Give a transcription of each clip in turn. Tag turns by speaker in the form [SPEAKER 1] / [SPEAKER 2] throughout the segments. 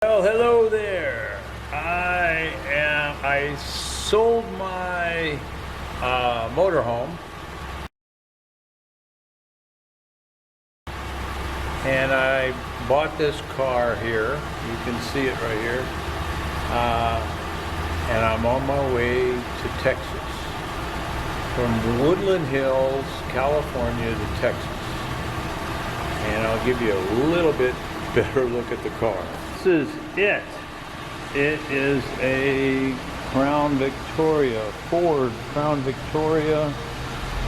[SPEAKER 1] Well, hello there. I sold my motorhome, and I bought this car here. You can see it right here. And I'm on my way to Texas, from Woodland Hills, California to Texas. And I'll give you a little bit better look at the car. This is it. It is a Crown Victoria, Ford Crown Victoria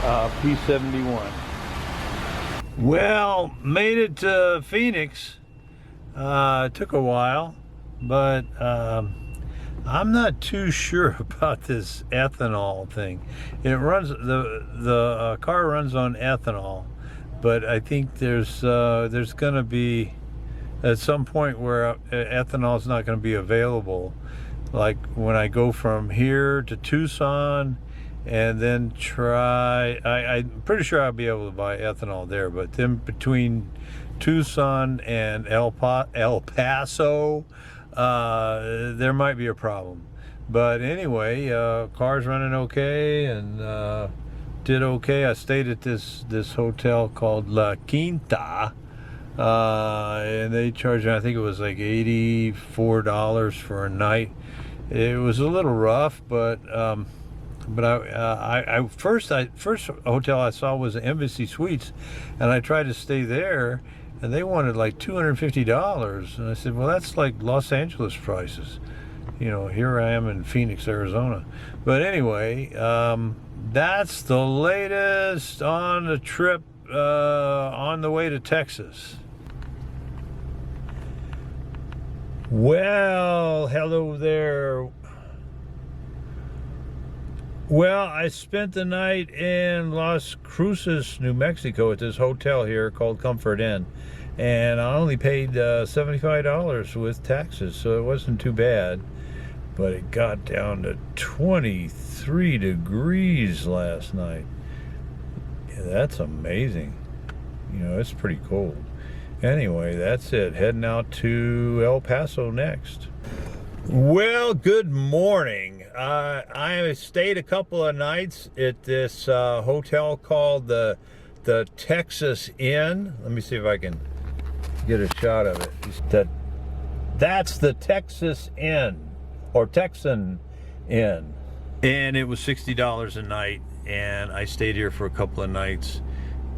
[SPEAKER 1] P71. Well, made it to Phoenix. Took a while, but I'm not too sure about this ethanol thing. It runs the car runs on ethanol, but I think there's going to be at some point where ethanol is not going to be available. Like when I go from here to Tucson and then I'm pretty sure I'll be able to buy ethanol there, but then between Tucson and El Paso, there might be a problem. But anyway, car's running okay, and did okay. I stayed at this hotel called La Quinta, and they charged me, I think it was like $84 for a night. It was a little rough, but first hotel I saw was Embassy Suites, and I tried to stay there, and they wanted like $250, and I said, well, that's like Los Angeles prices. You know, here I am in Phoenix, Arizona. But anyway, that's the latest on the trip on the way to Texas. Well, hello there. Well, I spent the night in Las Cruces, New Mexico at this hotel here called Comfort Inn. And I only paid $75 with taxes, so it wasn't too bad. But it got down to 23 degrees last night. Yeah, that's amazing. You know, it's pretty cold. Anyway, that's it. Heading out to El Paso next. Well, good morning. I stayed a couple of nights at this hotel called the Texas Inn. Let me see if I can get a shot of it. That's the Texas Inn, or Texan Inn. And it was $60 a night, and I stayed here for a couple of nights.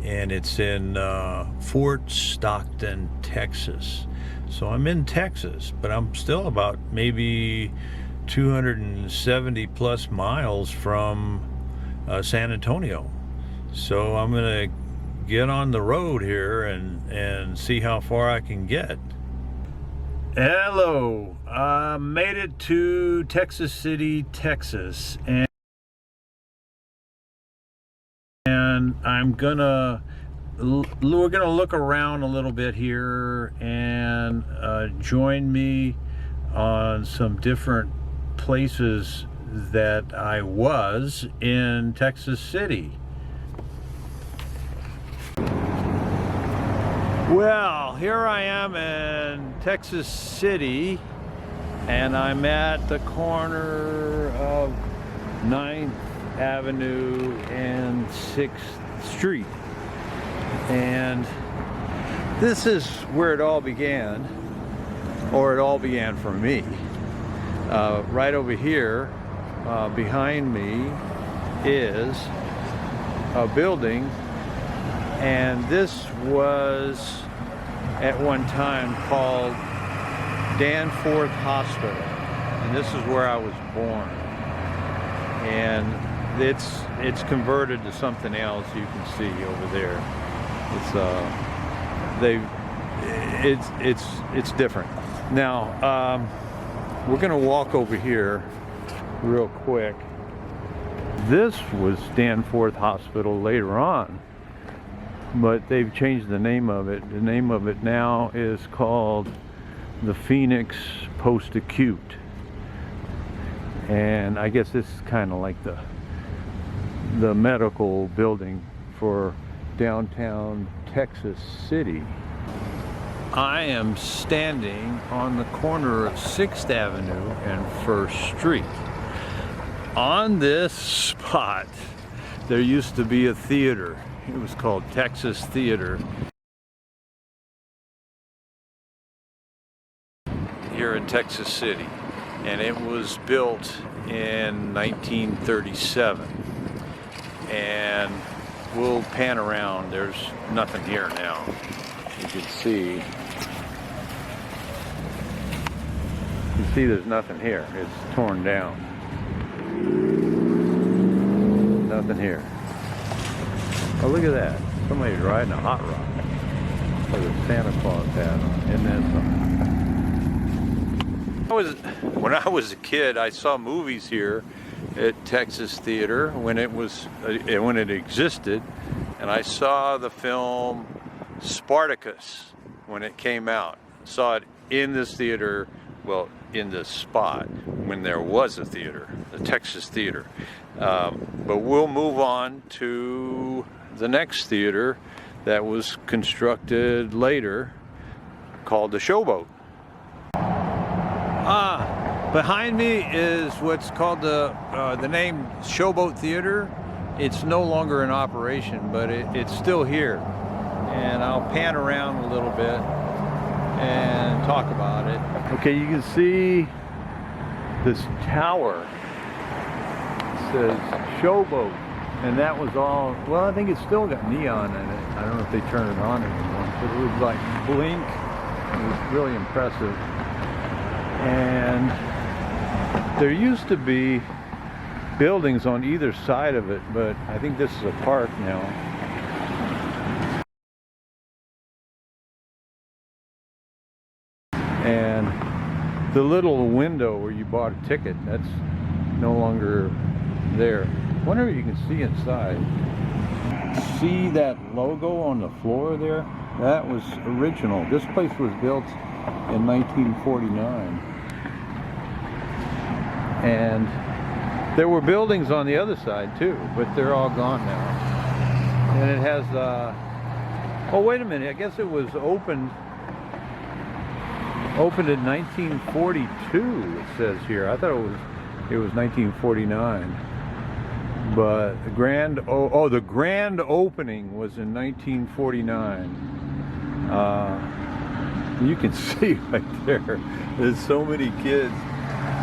[SPEAKER 1] And it's in Fort Stockton, Texas. So I'm in Texas, but I'm still about maybe 270 plus miles from San Antonio. So I'm gonna get on the road here and see how far I can get. Hello, made it to Texas City, Texas, and we're gonna look around a little bit here, and join me on some different places that I was in Texas City. Well, here I am in Texas City, and I'm at the corner of 9th Avenue and 6th Street. And this is where it all began, or it all began for me. Right over here, behind me, is a building, and this was at one time called Danforth Hospital, and this is where I was born. And it's converted to something else. You can see over there. It's different. Now we're gonna walk over here real quick. This was Danforth Hospital later on, but they've changed the name of it. The name of it now is called the Phoenix Post-Acute, and I guess this is kind of like the medical building for downtown Texas City. I am standing on the corner of 6th Avenue and 1st Street. On this spot, there used to be a theater. It was called Texas Theater. Here in Texas City. And it was built in 1937. And we'll pan around. There's nothing here now. You can see. You see there's nothing here. It's torn down. Nothing here. Oh, look at that. Somebody's riding a hot rod with a Santa Claus hat on. Isn't that something? When I was a kid, I saw movies here at Texas Theater when it existed, and I saw the film Spartacus when it came out. Saw it in this theater, well, in this spot when there was a theater, the Texas Theater. But we'll move on to the next theater that was constructed later, called the Showboat. Behind me is what's called the name Showboat Theater. It's no longer in operation, but it's still here. And I'll pan around a little bit and talk about it. Okay, you can see this tower. It says Showboat, and that was all, well, I think it's still got neon in it. I don't know if they turn it on anymore, but it was like blink. It was really impressive. And there used to be buildings on either side of it, but I think this is a park now. And the little window where you bought a ticket, that's no longer there. I wonder if you can see inside. See that logo on the floor there? That was original. This place was built in 1949. And there were buildings on the other side too, but they're all gone now. And it has, oh wait a minute, I guess it was opened in 1942, it says here. I thought it was 1949. But the grand opening was in 1949. You can see right there, there's so many kids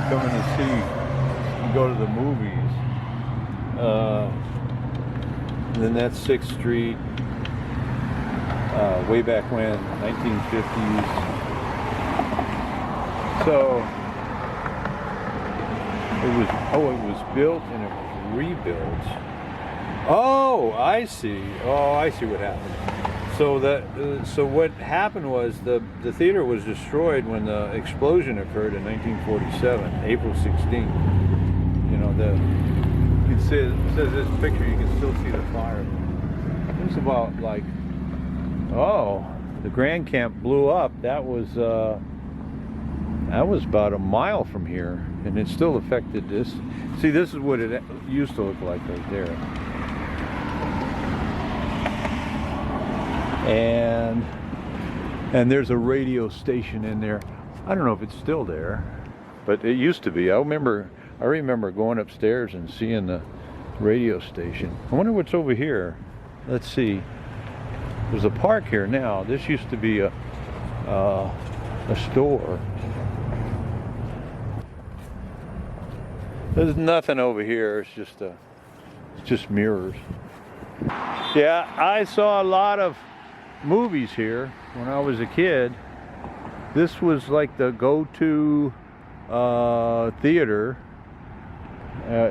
[SPEAKER 1] coming to go to the movies. And then that's 6th Street, way back when, 1950s. So it was built and it was rebuilt. Oh, I see. Oh, I see what happened. So what happened was the theater was destroyed when the explosion occurred in 1947, April 16th. You know, you can see, it says this picture, you can still see the fire. It's about like, oh, the Grand Camp blew up. That was about a mile from here, and it still affected this. See, this is what it used to look like right there. And there's a radio station in there. I don't know if it's still there, but it used to be. I remember going upstairs and seeing the radio station. I wonder what's over here. Let's see. There's a park here now. This used to be a store. There's nothing over here. It's just mirrors. Yeah, I saw a lot of movies here when I was a kid. This was like the go-to theater.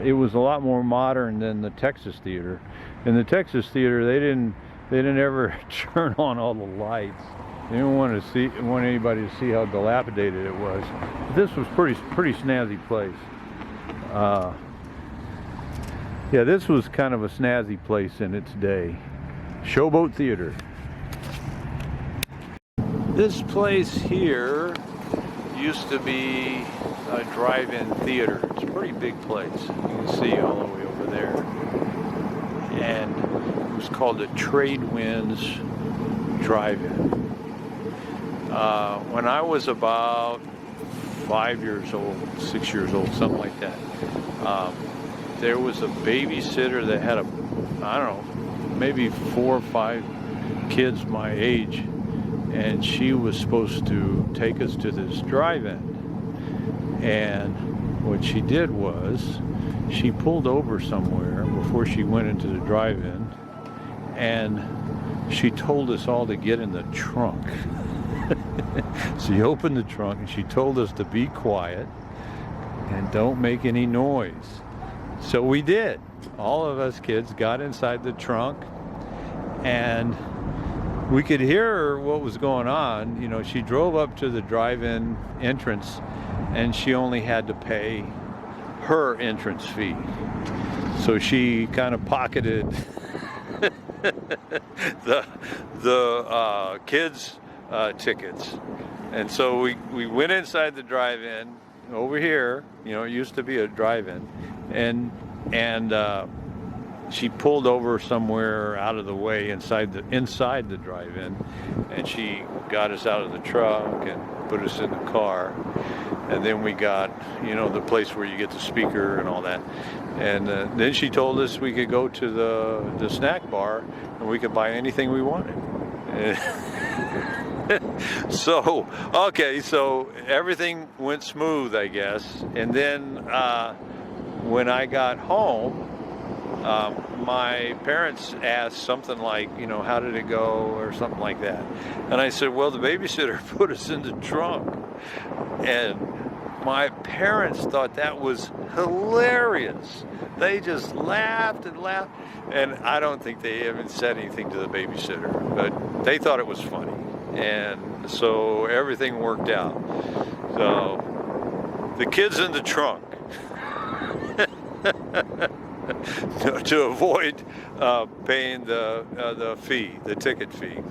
[SPEAKER 1] It was a lot more modern than the Texas Theater. In the Texas Theater, they didn't ever turn on all the lights. They didn't want anybody to see how dilapidated it was. But this was pretty snazzy place. Yeah, this was kind of a snazzy place in its day. Showboat Theater. This place here used to be a drive-in theater. It's a pretty big place. You can see all the way over there. And it was called the Trade Winds Drive-In. when I was about 5 years old, 6 years old, something like that. There was a babysitter that had I don't know, maybe 4 or 5 kids my age, and she was supposed to take us to this drive-in. And what she did was, she pulled over somewhere before she went into the drive-in, and she told us all to get in the trunk. She opened the trunk and she told us to be quiet and don't make any noise. So we did. All of us kids got inside the trunk, and we could hear what was going on. You know, she drove up to the drive-in entrance, and she only had to pay her entrance fee. So she kind of pocketed the kids' tickets. And so we went inside the drive-in over here. You know, it used to be a drive-in, and she pulled over somewhere out of the way inside the drive-in, and she got us out of the truck and put us in the car. And then we got, you know, the place where you get the speaker and all that. And then she told us we could go to the snack bar and we could buy anything we wanted. So, okay, so everything went smooth, I guess. And then when I got home, my parents asked something like, you know, how did it go, or something like that. And I said, well, the babysitter put us in the trunk. And my parents thought that was hilarious. They just laughed and laughed. And I don't think they even said anything to the babysitter, but they thought it was funny. And so everything worked out. So the kids in the trunk. To avoid paying the fee, the ticket fee.